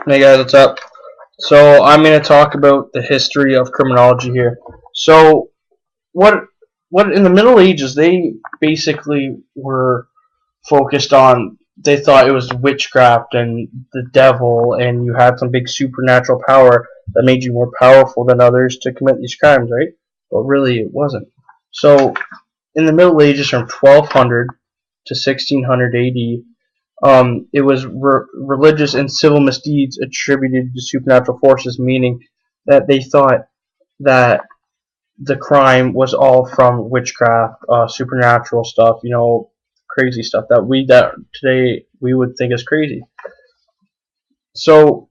Hey guys, what's up? So I'm going to talk about the history of criminology here. So what what in the Middle Ages they basically were focused on. They thought it was witchcraft and the devil, and you had some big supernatural power that made you more powerful than others to commit these crimes, right? But really, it wasn't. So in the Middle Ages, from 1200 to 1600 AD, it was religious and civil misdeeds attributed to supernatural forces, meaning that they thought that the crime was all from witchcraft, supernatural stuff, crazy stuff that today we would think is crazy. So,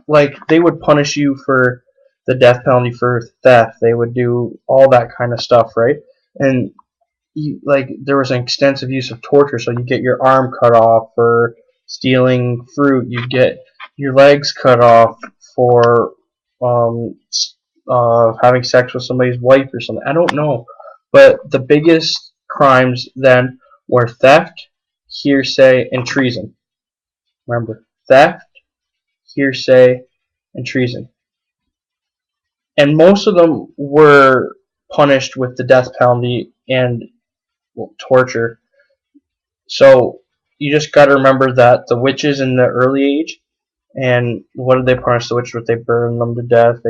like, they would punish you for the death penalty for theft. They would do all that kind of stuff, right? And there was an extensive use of torture, so you get your arm cut off for stealing fruit, you get your legs cut off for having sex with somebody's wife or something. I don't know, but the biggest crimes then were theft, hearsay, and treason. Remember, theft, hearsay, and treason, and most of them were punished with the death penalty and torture. So you just got to remember that the witches in the early age, and what did they punish the witches with? They burned them to death.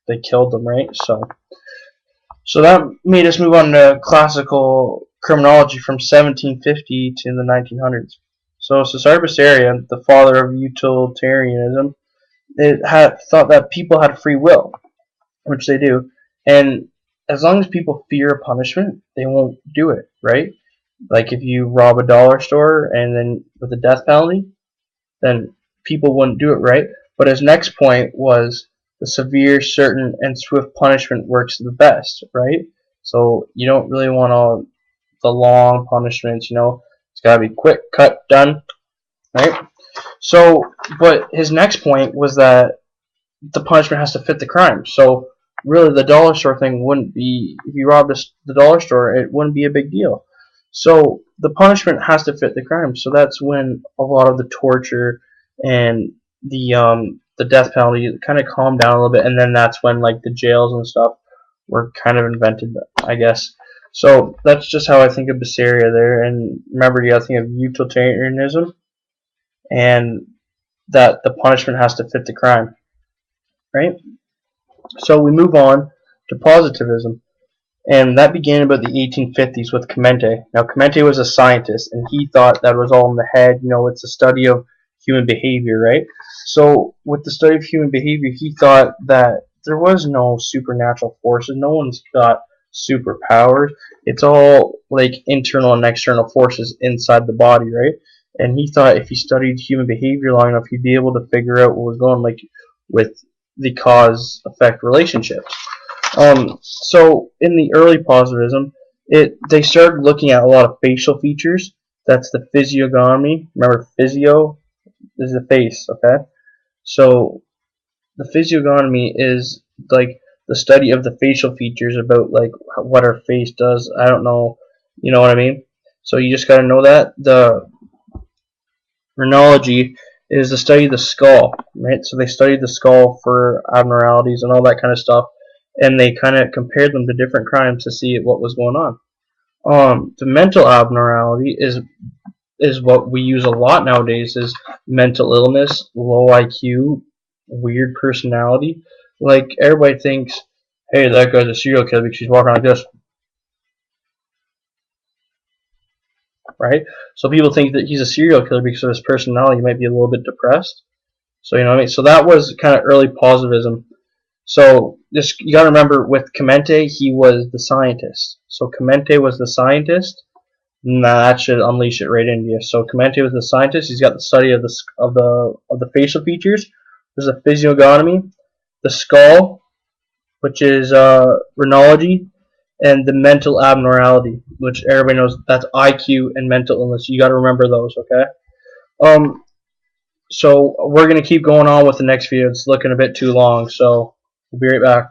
They killed them, right? So that made us move on to classical criminology from 1750 to the 1900s. So Cesare Bessarion, the father of utilitarianism, thought that people had free will, which they do, and as long as people fear punishment, they won't do it, right? Like if you rob a dollar store and then with a death penalty, then people wouldn't do it, right? But his next point was the severe, certain, and swift punishment works the best, right? So you don't really want all the long punishments, It's got to be quick, cut, done, right? So, but his next point was that the punishment has to fit the crime. So really, the dollar store thing wouldn't be, if you robbed the dollar store, it wouldn't be a big deal. So the punishment has to fit the crime. So that's when a lot of the torture and the death penalty kind of calmed down a little bit, and then that's when like the jails and stuff were kind of invented, I guess. So that's just how I think of Bessaria there. And remember, you got to think of utilitarianism, and that the punishment has to fit the crime, right? So we move on to positivism, and that began about the 1850s with Clemente. Now, Clemente was a scientist, and he thought that was all in the head. It's a study of human behavior, right? So with the study of human behavior, he thought that there was no supernatural forces. No one's got superpowers. It's all like internal and external forces inside the body, right? And he thought if he studied human behavior long enough, he'd be able to figure out what was going on, like with the cause-effect relationships. So in the early positivism, they started looking at a lot of facial features. That's the physiognomy. Remember, physio is the face, okay? So the physiognomy is like the study of the facial features, about like what our face does. I don't know, you know what I mean? So you just got to know that. The Criminology is the study of the skull, right? So they studied the skull for abnormalities and all that kind of stuff, and they kind of compared them to different crimes to see what was going on. The mental abnormality is what we use a lot nowadays, is mental illness, low IQ, weird personality. Like everybody thinks, hey, that guy's a serial killer because he's walking like this, right? So people think that he's a serial killer because of his personality. He might be a little bit depressed. So you know what I mean. So that was kind of early positivism. So just you got to remember, with Clemente, he was the scientist. So Clemente was the scientist. Nah, that should unleash it right into you. So Clemente was the scientist. He's got the study of the facial features. There's a physiognomy, the skull, which is rhinology, and the mental abnormality, which everybody knows that's IQ and mental illness. You got to remember those, okay? So we're gonna keep going on with the next video. It's looking a bit too long, so we'll be right back.